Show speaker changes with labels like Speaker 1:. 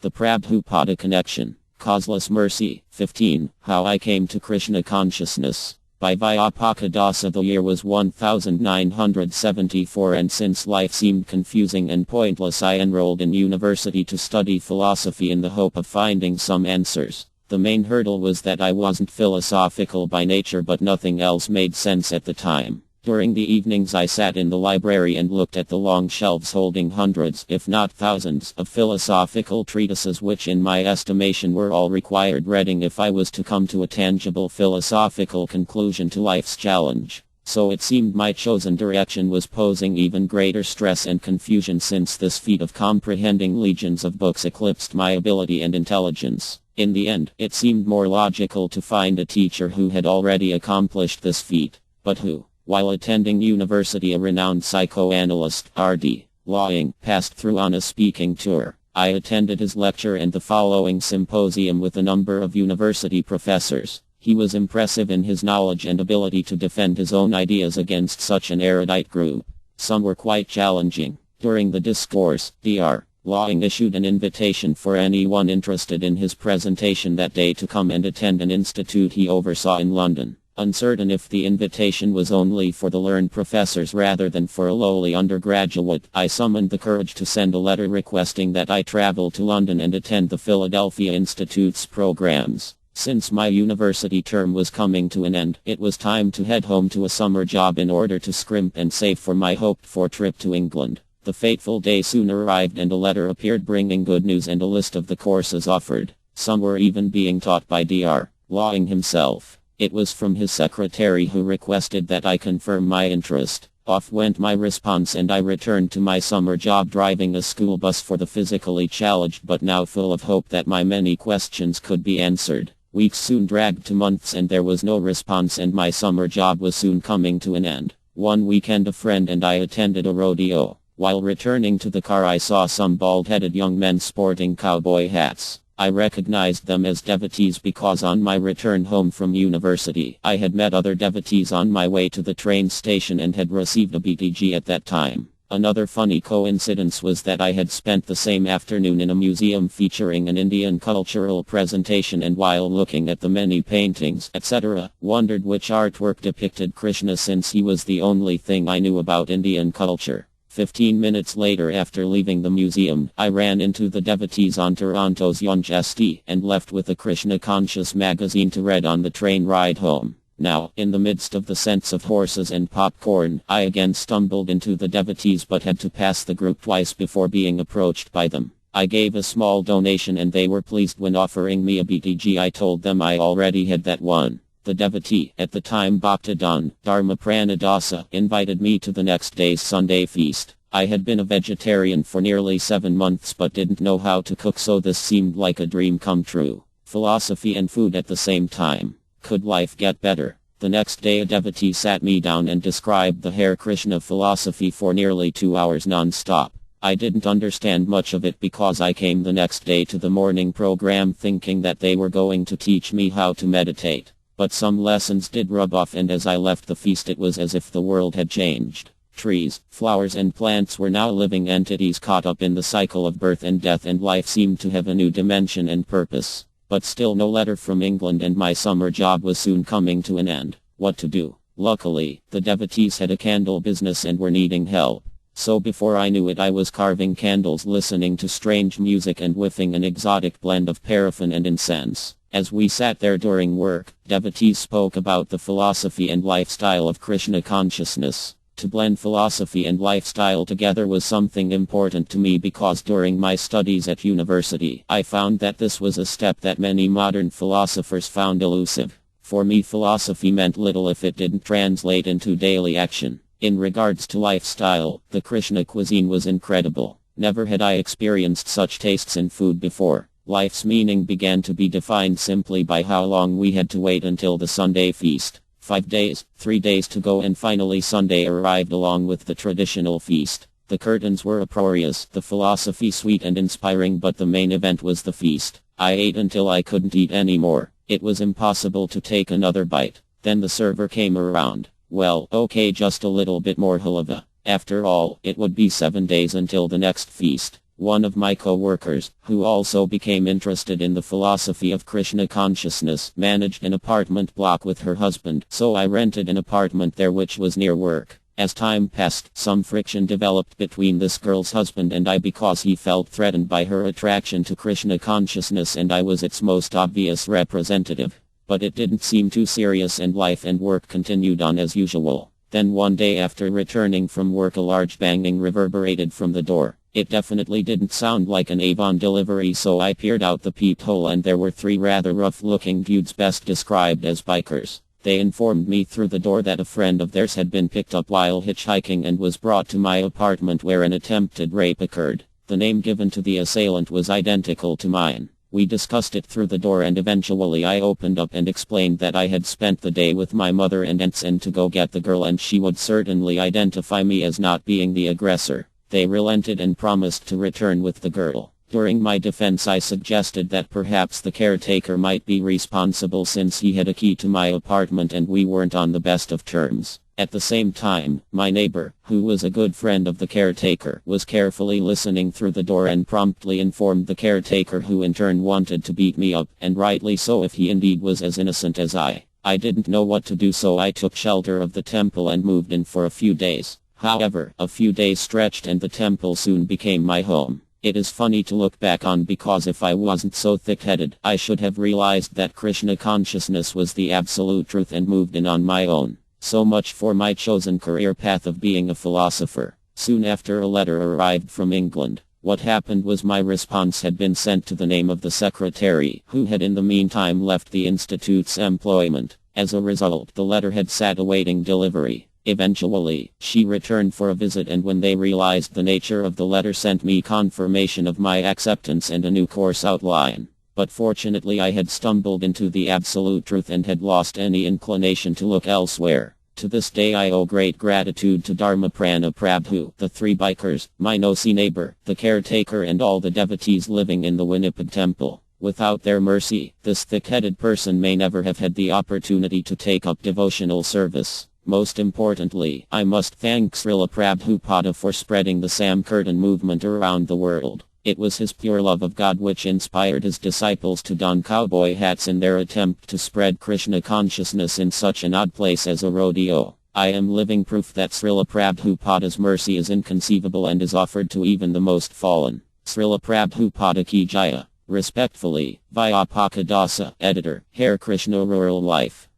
Speaker 1: The Prabhupada Connection. Causeless Mercy. 15. How I Came to Krishna Consciousness. By Vyapakadasa. The year was 1974, and since life seemed confusing and pointless, I enrolled in university to study philosophy in the hope of finding some answers. The main hurdle was that I wasn't philosophical by nature, but nothing else made sense at the time. During the evenings I sat in the library and looked at the long shelves holding hundreds, if not thousands, of philosophical treatises which in my estimation were all required reading if I was to come to a tangible philosophical conclusion to life's challenge. So it seemed my chosen direction was posing even greater stress and confusion, since this feat of comprehending legions of books eclipsed my ability and intelligence. In the end, it seemed more logical to find a teacher who had already accomplished this feat. But who? While attending university, a renowned psychoanalyst, R.D. Laing, passed through on a speaking tour. I attended his lecture and the following symposium with a number of university professors. He was impressive in his knowledge and ability to defend his own ideas against such an erudite group. Some were quite challenging. During the discourse, Dr. Laing issued an invitation for anyone interested in his presentation that day to come and attend an institute he oversaw in London. Uncertain if the invitation was only for the learned professors rather than for a lowly undergraduate, I summoned the courage to send a letter requesting that I travel to London and attend the Philadelphia Institute's programs. Since my university term was coming to an end, it was time to head home to a summer job in order to scrimp and save for my hoped-for trip to England. The fateful day soon arrived, and a letter appeared bringing good news and a list of the courses offered. Some were even being taught by Dr. Laing himself. It was from his secretary, who requested that I confirm my interest. Off went my response, and I returned to my summer job driving a school bus for the physically challenged, but now full of hope that my many questions could be answered. Weeks soon dragged to months, and there was no response, and my summer job was soon coming to an end. One weekend a friend and I attended a rodeo. While returning to the car, I saw some bald-headed young men sporting cowboy hats. I recognized them as devotees because on my return home from university, I had met other devotees on my way to the train station and had received a BTG at that time. Another funny coincidence was that I had spent the same afternoon in a museum featuring an Indian cultural presentation, and while looking at the many paintings, etc., wondered which artwork depicted Krishna, since he was the only thing I knew about Indian culture. 15 minutes later, after leaving the museum, I ran into the devotees on Toronto's Yonge St. and left with a Krishna Conscious magazine to read on the train ride home. Now, in the midst of the scents of horses and popcorn, I again stumbled into the devotees, but had to pass the group twice before being approached by them. I gave a small donation and they were pleased. When offering me a BTG, I told them I already had that one. The devotee, at the time Bhaktidan Dharma Pranadasa, invited me to the next day's Sunday feast. I had been a vegetarian for nearly 7 months but didn't know how to cook, so this seemed like a dream come true. Philosophy and food at the same time. Could life get better? The next day a devotee sat me down and described the Hare Krishna philosophy for nearly 2 hours non-stop. I didn't understand much of it because I came the next day to the morning program thinking that they were going to teach me how to meditate. But some lessons did rub off, and as I left the feast it was as if the world had changed. Trees, flowers and plants were now living entities caught up in the cycle of birth and death, and life seemed to have a new dimension and purpose. But still no letter from England, and my summer job was soon coming to an end. What to do? Luckily, the devotees had a candle business and were needing help. So before I knew it, I was carving candles, listening to strange music and whiffing an exotic blend of paraffin and incense. As we sat there during work, devotees spoke about the philosophy and lifestyle of Krishna consciousness. To blend philosophy and lifestyle together was something important to me because during my studies at university, I found that this was a step that many modern philosophers found elusive. For me, philosophy meant little if it didn't translate into daily action. In regards to lifestyle, the Krishna cuisine was incredible. Never had I experienced such tastes in food before. Life's meaning began to be defined simply by how long we had to wait until the Sunday feast. 5 days, 3 days to go, and finally Sunday arrived along with the traditional feast. The curtains were uproarious, the philosophy sweet and inspiring, but the main event was the feast. I ate until I couldn't eat anymore. It was impossible to take another bite. Then the server came around. Well, okay, just a little bit more halava. After all, it would be 7 days until the next feast. One of my co-workers, who also became interested in the philosophy of Krishna consciousness, managed an apartment block with her husband, so I rented an apartment there which was near work. As time passed, some friction developed between this girl's husband and I because he felt threatened by her attraction to Krishna consciousness and I was its most obvious representative. But it didn't seem too serious and life and work continued on as usual. Then one day after returning from work a large banging reverberated from the door. It definitely didn't sound like an Avon delivery, so I peered out the peephole and there were three rather rough-looking dudes best described as bikers. They informed me through the door that a friend of theirs had been picked up while hitchhiking and was brought to my apartment where an attempted rape occurred. The name given to the assailant was identical to mine. We discussed it through the door and eventually I opened up and explained that I had spent the day with my mother and aunts and to go get the girl and she would certainly identify me as not being the aggressor. They relented and promised to return with the girl. During my defense I suggested that perhaps the caretaker might be responsible since he had a key to my apartment and we weren't on the best of terms. At the same time, my neighbor, who was a good friend of the caretaker, was carefully listening through the door and promptly informed the caretaker, who in turn wanted to beat me up, and rightly so if he indeed was as innocent as I. I didn't know what to do, so I took shelter of the temple and moved in for a few days. However, a few days stretched and the temple soon became my home. It is funny to look back on because if I wasn't so thick-headed, I should have realized that Krishna consciousness was the absolute truth and moved in on my own. So much for my chosen career path of being a philosopher. Soon after a letter arrived from England. What happened was my response had been sent to the name of the secretary, who had in the meantime left the institute's employment. As a result, the letter had sat awaiting delivery. Eventually, she returned for a visit and when they realized the nature of the letter sent me confirmation of my acceptance and a new course outline. But fortunately I had stumbled into the absolute truth and had lost any inclination to look elsewhere. To this day I owe great gratitude to Dharmaprana Prabhu, the three bikers, my nosy neighbor, the caretaker and all the devotees living in the Winnipeg temple. Without their mercy, this thick-headed person may never have had the opportunity to take up devotional service. Most importantly, I must thank Srila Prabhupada for spreading the Sankirtan movement around the world. It was his pure love of God which inspired his disciples to don cowboy hats in their attempt to spread Krishna consciousness in such an odd place as a rodeo. I am living proof that Srila Prabhupada's mercy is inconceivable and is offered to even the most fallen. Srila Prabhupada Ki Jaya. Respectfully, Vyapaka Dasa, Editor, Hare Krishna Rural Life.